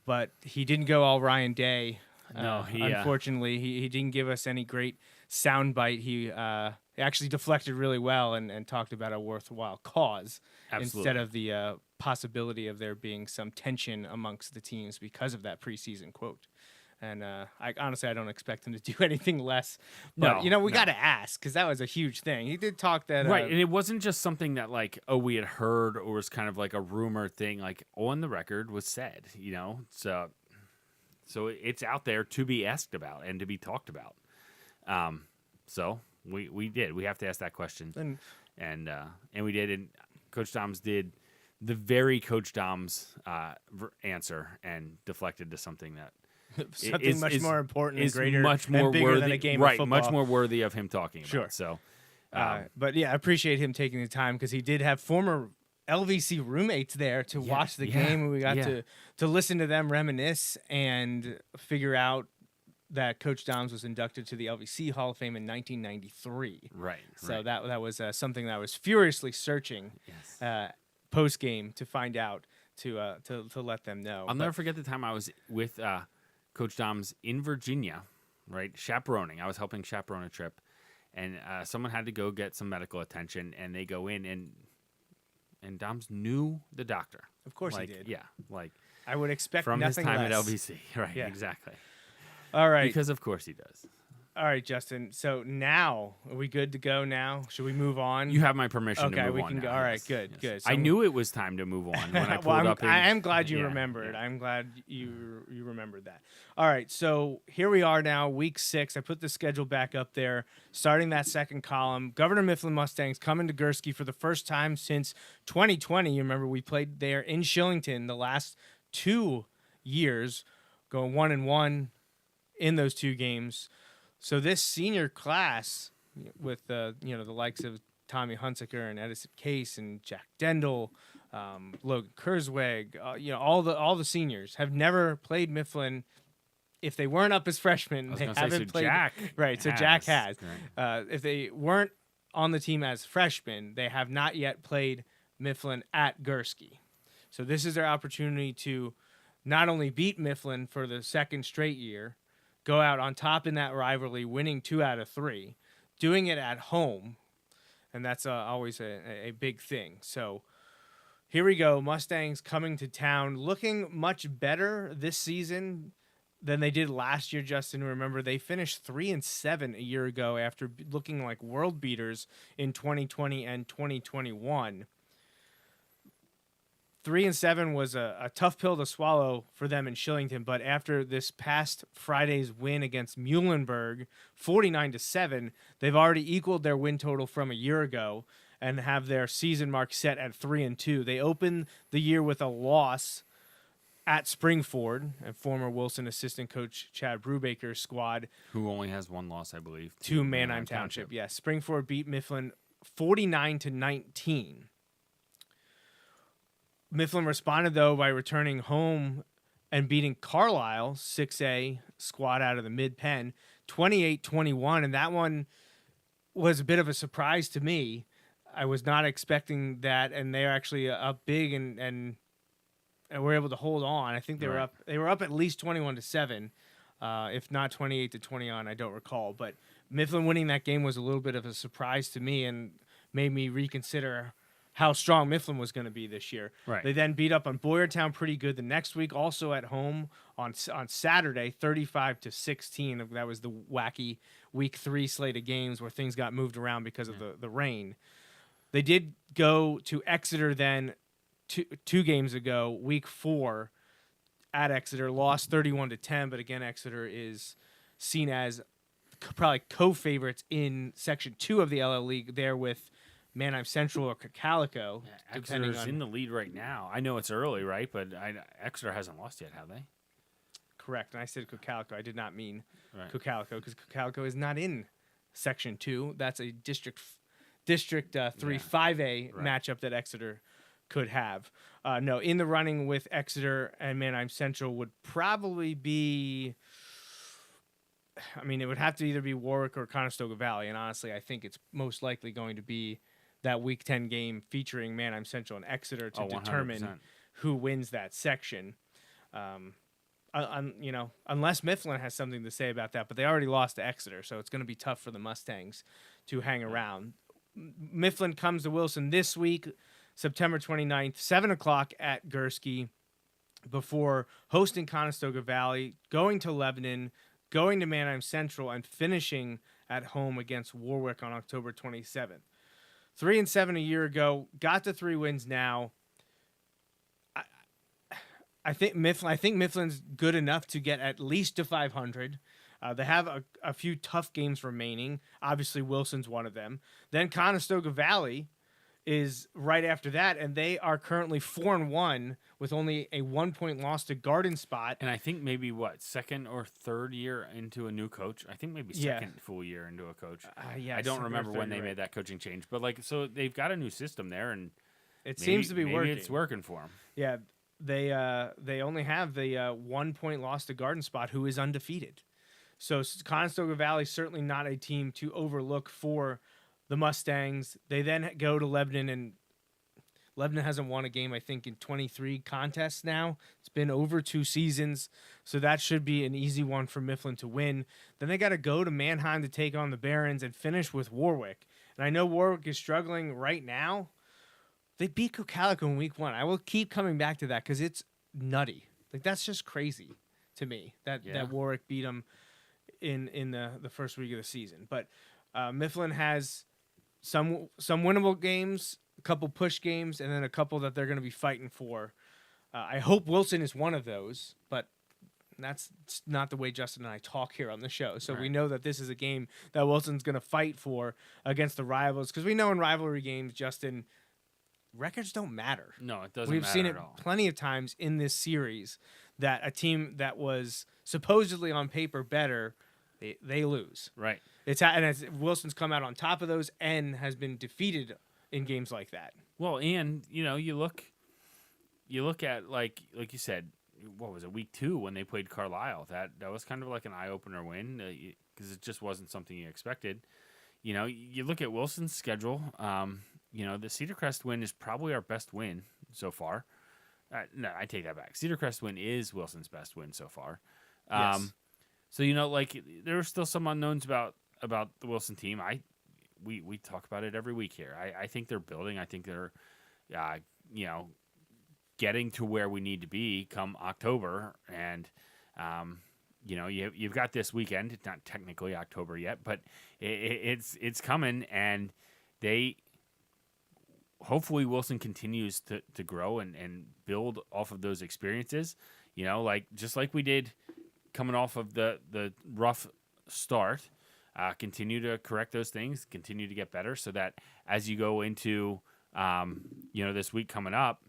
but he didn't go all Ryan Day. No, unfortunately, he didn't give us any great soundbite. He actually deflected really well and talked about a worthwhile cause. Absolutely. Instead of the possibility of there being some tension amongst the teams because of that preseason quote. And I don't expect him to do anything less. But, we got to ask, because that was a huge thing. He did talk that. Right, and it wasn't just something that, we had heard or was kind of like a rumor thing. On the record was said, So it's out there to be asked about and to be talked about. So we did. We have to ask that question. And we did. And Coach Dahms did the very Coach Dahms answer and deflected to something that something much more important and greater, much more and bigger worthy, than a game right, of football. much more worthy of him talking about. Sure. So, but yeah, I appreciate him taking the time, because he did have former LVC roommates there to watch the game, and we got to listen to them reminisce and figure out that Coach Dahms was inducted to the LVC Hall of Fame in 1993. Right. So that was something that I was furiously searching post game to find out to let them know. I'll never forget the time I was with Coach Dahms in Virginia, right, chaperoning. I was helping chaperone a trip, and someone had to go get some medical attention, and they go in, and Dahms knew the doctor. Of course he did. Yeah, I would expect from his nothing time less. at LVC. Right, Yeah. exactly. All right. Because of course he does. All right, Justin. So now, are we good to go now? Should we move on? You have my permission to move on. Okay, we can now, go. All right, yes, good, yes. good. So I knew it was time to move on when I pulled well, up. I am glad you remembered. Yeah. I'm glad you remembered that. All right, so here we are now, week 6. I put the schedule back up there, starting that second column. Governor Mifflin Mustangs coming to Gursky for the first time since 2020. You remember we played there in Shillington the last 2 years, going 1-1 in those 2 games. So this senior class, with the likes of Tommy Hunsaker and Edison Case and Jack Dendel, Logan Kurzweg, all the seniors have never played Mifflin. If they weren't up as freshmen, they haven't played. Jack right, so has. Jack has. Right. If they weren't on the team as freshmen, they have not yet played Mifflin at Gursky. So this is their opportunity to not only beat Mifflin for the second straight year, go out on top in that rivalry, winning 2 out of 3, doing it at home, and that's always a big thing. So here we go, Mustangs coming to town, looking much better this season than they did last year, Justin. Remember, they finished 3-7 a year ago after looking like world beaters in 2020 and 2021. 3-7 was a tough pill to swallow for them in Shillington, but after this past Friday's win against Muhlenberg, 49-7, they've already equaled their win total from a year ago and have their season mark set at 3-2. They opened the year with a loss at Springford, and former Wilson assistant coach Chad Brubaker's squad, who only has 1 loss, I believe, to Manheim Township. Yes, Springford beat Mifflin 49-19. Mifflin responded, though, by returning home and beating Carlisle, 6A squad out of the mid-pen, 28-21, and that one was a bit of a surprise to me. I was not expecting that, and they're actually up big and were able to hold on. I think they were up. They were up at least 21-7, if not 28-20 on. I don't recall, but Mifflin winning that game was a little bit of a surprise to me and made me reconsider how strong Mifflin was going to be this year. Right. They then beat up on Boyertown pretty good the next week, also at home on Saturday, 35-16. That was the wacky week 3 slate of games where things got moved around because of the rain. They did go to Exeter then 2 games ago, week 4, at Exeter, lost 31-10, but again, Exeter is seen as probably co-favorites in Section 2 of the LL League there with Manheim Central or Calico. Exeter's in the lead right now. I know it's early, right? But Exeter hasn't lost yet, have they? Correct. And I said Calico. I did not mean Right. Calico because Calico is not in Section 2. That's a District 3 5A matchup that Exeter could have. No, in the running with Exeter and Manheim Central would probably be, I mean, it would have to either be Warwick or Conestoga Valley. And honestly, I think it's most likely going to be that Week 10 game featuring Manheim Central and Exeter to determine 100%. who wins that section. Unless Mifflin has something to say about that, but they already lost to Exeter, so it's going to be tough for the Mustangs to hang around. Mifflin comes to Wilson this week, September 29th, 7 o'clock at Gursky, before hosting Conestoga Valley, going to Lebanon, going to Manheim Central, and finishing at home against Warwick on October 27th. 3-7 a year ago, got to 3 wins now. I think Mifflin's good enough to get at least to 500. They have a few tough games remaining. Obviously, Wilson's one of them. Then Conestoga Valley is right after that, and they are currently 4-1 with only a 1-point loss to Garden Spot. And I think maybe, second or third year into a new coach? I think maybe second full year into a coach. I don't remember when they made that coaching change. But, so they've got a new system there, and it seems to be working. Maybe it's working for them. Yeah, they only have the 1-point loss to Garden Spot, who is undefeated. So Conestoga Valley certainly not a team to overlook for the Mustangs. They then go to Lebanon, and Lebanon hasn't won a game, I think, in 23 contests now. It's been over 2 seasons, so that should be an easy one for Mifflin to win. Then they got to go to Mannheim to take on the Barons and finish with Warwick. And I know Warwick is struggling right now. They beat Calico in week 1. I will keep coming back to that because it's nutty. That's just crazy to me that Warwick beat them in the first week of the season. But Mifflin has some winnable games, a couple push games, and then a couple that they're going to be fighting for. I hope Wilson is one of those, but that's not the way Justin and I talk here on the show. So we know that this is a game that Wilson's going to fight for against the rivals, because we know in rivalry games, Justin, records don't matter. No, it doesn't We've matter seen it at all. plenty of times in this series that a team that was supposedly on paper better, they lose. Right. Wilson's come out on top of those and has been defeated in games like that. Well, and you look at like you said, what was it, week 2 when they played Carlisle? That was kind of like an eye opener win because it just wasn't something you expected. You look at Wilson's schedule. The Cedar Crest win is probably our best win so far. No, I take that back. Cedar Crest win is Wilson's best win so far. Yes. So there are still some unknowns about the Wilson team. We talk about it every week here. I think they're building. I think they're, getting to where we need to be come October. And you've got this weekend. It's not technically October yet, but it's coming. And hopefully Wilson continues to grow and build off of those experiences. Just like we did coming off of the rough start. Continue to correct those things, continue to get better, so that as you go into, this week coming up,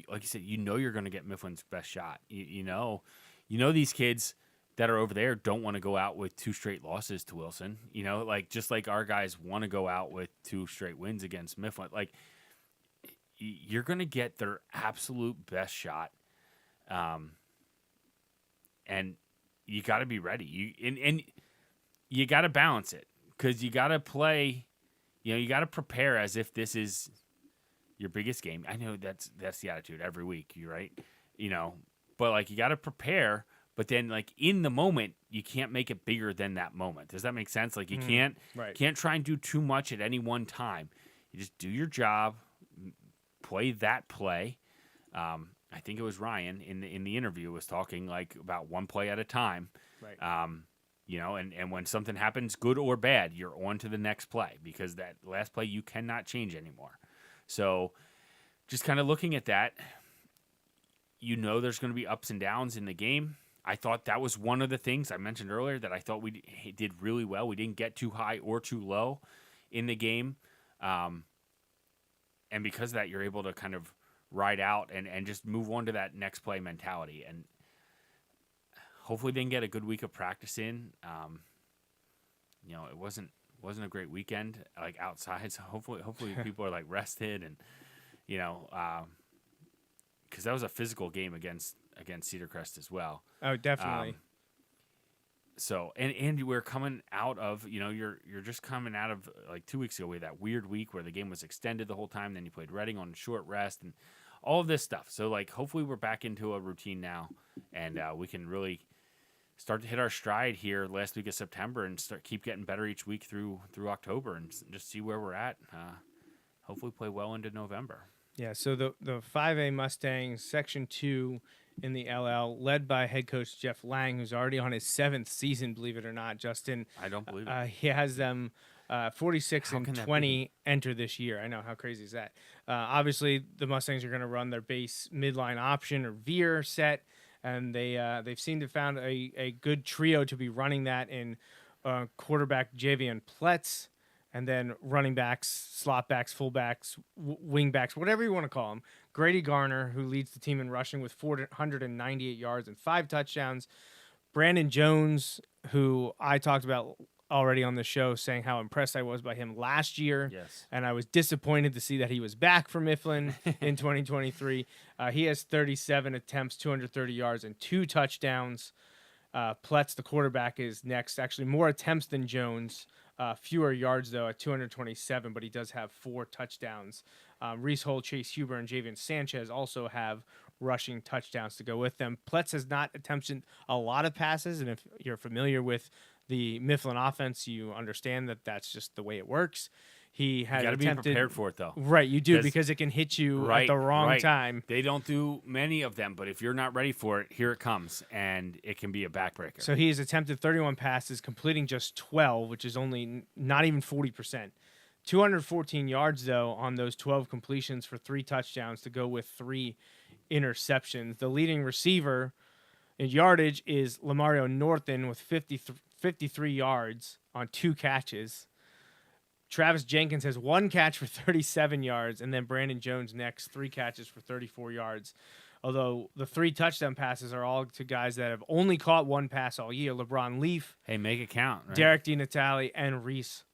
like you said, you're going to get Mifflin's best shot. You know these kids that are over there don't want to go out with 2 straight losses to Wilson. Just like our guys want to go out with 2 straight wins against Mifflin. You're going to get their absolute best shot, and you got to be ready. You got to balance it, because you got to play, you got to prepare as if this is your biggest game. I know that's the attitude every week, right? But you got to prepare, but then in the moment, you can't make it bigger than that moment. Does that make sense? You can't try and do too much at any one time. You just do your job, play that play. I think it was Ryan in the interview was talking about one play at a time. Right. And when something happens, good or bad, you're on to the next play, because that last play you cannot change anymore. So just kind of looking at that, there's going to be ups and downs in the game. I thought that was one of the things I mentioned earlier that I thought we did really well. We didn't get too high or too low in the game. And because of that, you're able to kind of ride out and just move on to that next play mentality. And hopefully they can get a good week of practice in. It wasn't a great weekend like outside. So hopefully people are like rested and, because that was a physical game against Cedar Crest as well. Oh, definitely. So and we're coming out of you're just coming out of like 2 weeks ago we had that weird week where the game was extended the whole time. Then you played Reading on short rest and all of this stuff. So like hopefully we're back into a routine now, and we can really start to hit our stride here last week of September and keep getting better each week through October and just see where we're at. Hopefully play well into November. Yeah, so the 5A Mustangs, Section 2 in the LL, led by head coach Jeff Lang, who's already on his 7th season, believe it or not, Justin. I don't believe it. He has them 46-20 enter this year. I know, how crazy is that? Obviously, the Mustangs are going to run their base midline option or veer set, and they've seemed to have found a good trio to be running that in quarterback Javian Pletz, and then running backs, slot backs, fullbacks, wing backs, whatever you want to call them. Grady Garner, who leads the team in rushing with 498 yards and 5 touchdowns. Brandon Jones, who I talked about already on the show, saying how impressed I was by him last year. Yes. And I was disappointed to see that he was back for Mifflin in 2023. He has 37 attempts, 230 yards, and 2 touchdowns. Pletz, the quarterback, is next. Actually, more attempts than Jones. Fewer yards, though, at 227, but he does have 4 touchdowns. Reese Hull, Chase Huber, and Javian Sanchez also have rushing touchdowns to go with them. Pletz has not attempted a lot of passes, and if you're familiar with the Mifflin offense, you understand that that's just the way it works. He had got to be prepared for it, though. Right, you do, because it can hit you at the wrong time. They don't do many of them, but if you're not ready for it, here it comes, and it can be a backbreaker. So he has attempted 31 passes, completing just 12, which is only not even 40%. 214 yards, though, on those 12 completions for 3 touchdowns to go with 3 interceptions. The leading receiver in yardage is Lamario Norton with 53 yards on 2 catches. Travis Jenkins has 1 catch for 37 yards, and then Brandon Jones next, 3 catches for 34 yards. Although the 3 touchdown passes are all to guys that have only caught 1 pass all year: LeBron Leaf, hey, make it count, right? Derek DiNatale, and Reese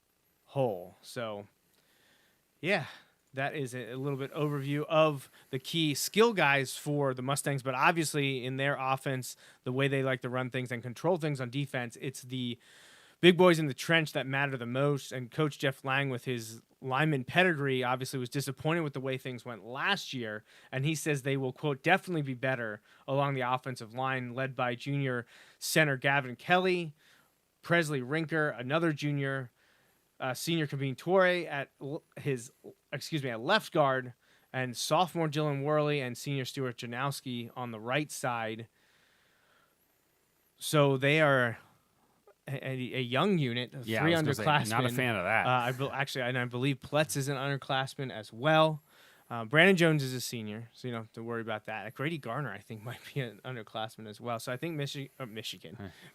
Hull. So, yeah, that is a little bit overview of the key skill guys for the Mustangs. But obviously, in their offense, the way they like to run things and control things on defense, it's the big boys in the trench that matter the most. And Coach Jeff Lang, with his lineman pedigree, obviously was disappointed with the way things went last year. And he says they will, quote, definitely be better along the offensive line, led by junior center Gavin Kelly, Presley Rinker, another junior, senior Kabine Torre at left guard, and sophomore Dylan Worley and senior Stuart Janowski on the right side. So they are a young unit, 3 underclassmen. Not a fan of that. I believe Pletz is an underclassman as well. Brandon Jones is a senior, so you don't have to worry about that. Grady Garner, I think, might be an underclassman as well. So I think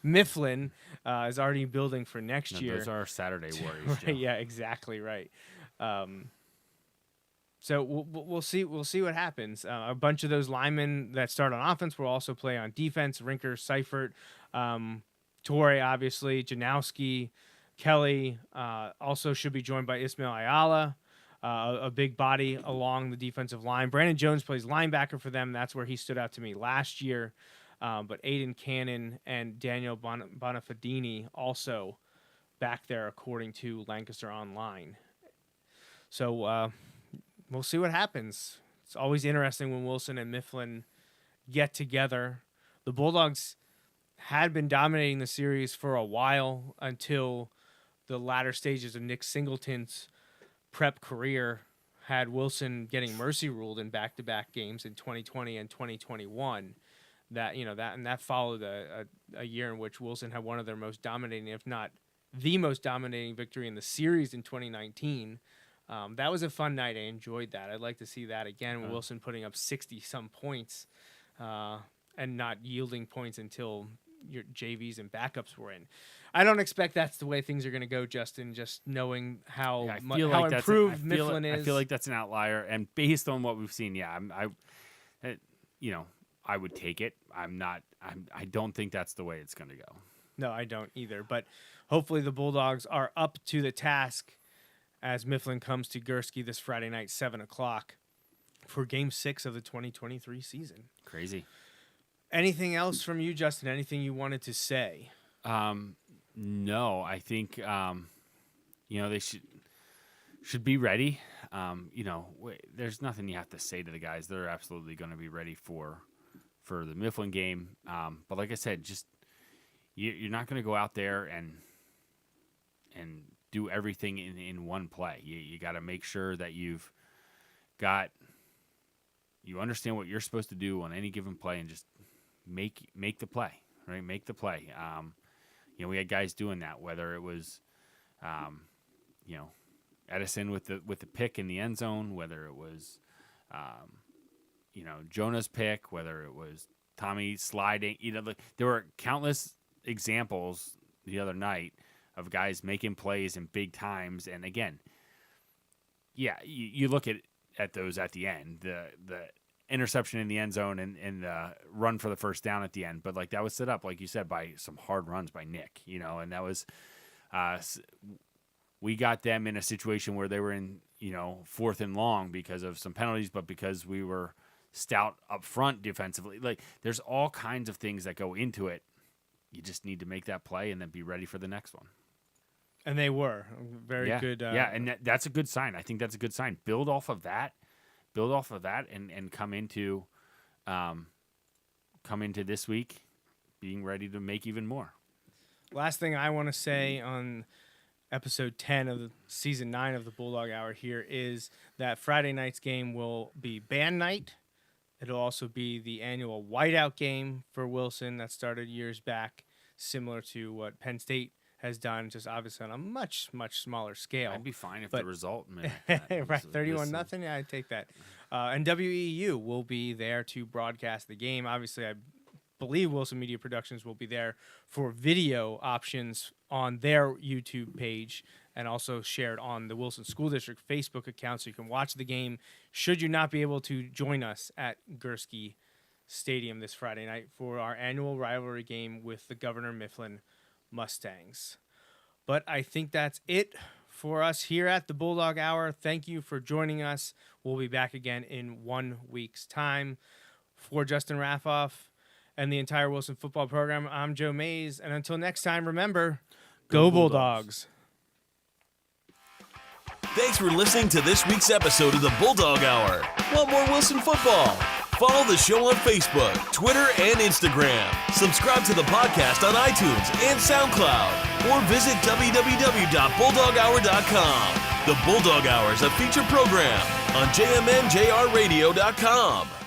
Mifflin is already building for next year. Those are Saturday Warriors. Right, yeah, exactly right. So we'll see what happens. A bunch of those linemen that start on offense will also play on defense. Rinker, Seifert, Torre, obviously, Janowski, Kelly also should be joined by Ismail Ayala, a big body along the defensive line. Brandon Jones plays linebacker for them. That's where he stood out to me last year. But Aiden Cannon and Daniel Bonafidini also back there, according to Lancaster Online. So we'll see what happens. It's always interesting when Wilson and Mifflin get together. The Bulldogs had been dominating the series for a while until the latter stages of Nick Singleton's prep career had Wilson getting mercy ruled in back-to-back games in 2020 and 2021. That followed a year in which Wilson had one of their most dominating, if not the most dominating, victory in the series in 2019. That was a fun night. I enjoyed that. I'd like to see that again. Wilson putting up 60-some points. and not yielding points until your JVs and backups were in. I don't expect that's the way things are going to go, Justin, just knowing how improved Mifflin is. I feel like that's an outlier, and based on what we've seen, I would take it. I don't think that's the way it's going to go. No, I don't either, but hopefully the Bulldogs are up to the task as Mifflin comes to Gursky this Friday night, 7 o'clock, for Game 6 of the 2023 season. Crazy. Anything else from you, Justin? Anything you wanted to say? No, I think they should be ready. There's nothing you have to say to the guys. They're absolutely going to be ready for the Mifflin game. But like I said, just you're not going to go out there and do everything in one play. You got to make sure that you understand what you're supposed to do on any given play and just make the play, right? Make the play. We had guys doing that, whether it was, Edison with the pick in the end zone, whether it was, Jonah's pick, whether it was Tommy sliding. There were countless examples the other night of guys making plays in big times. And again, you look at those at the end, the interception in the end zone and the run for the first down at the end. But that was set up, like you said, by some hard runs by Nick, and that was, we got them in a situation where they were in, 4th and long because of some penalties, but because we were stout up front defensively. There's all kinds of things that go into it. You just need to make that play and then be ready for the next one. And they were very good. And that's a good sign. I think that's a good sign. Build off of that and come into this week being ready to make even more. Last thing I want to say on episode 10 of the season 9 of the Bulldog Hour here is that Friday night's game will be band night. It'll also be the annual whiteout game for Wilson that started years back, similar to what Penn State has done, just obviously on a much, much smaller scale. I'd be fine if the result meant that. Right, 31-0, yeah, I'd take that. And WEU will be there to broadcast the game. Obviously, I believe Wilson Media Productions will be there for video options on their YouTube page and also shared on the Wilson School District Facebook account, so you can watch the game should you not be able to join us at Gursky Stadium this Friday night for our annual rivalry game with the Governor Mifflin Mustangs. But I think that's it for us here at the Bulldog Hour. Thank you for joining us. We'll be back again in 1 week's time. For Justin Raffauf and the entire Wilson football program, I'm Joe Mays. And until next time, remember, go Bulldogs. Thanks for listening to this week's episode of the Bulldog Hour. Want more Wilson football? Follow the show on Facebook, Twitter, and Instagram. Subscribe to the podcast on iTunes and SoundCloud, or visit www.bulldoghour.com. The Bulldog Hour is a featured program on jmnjrradio.com.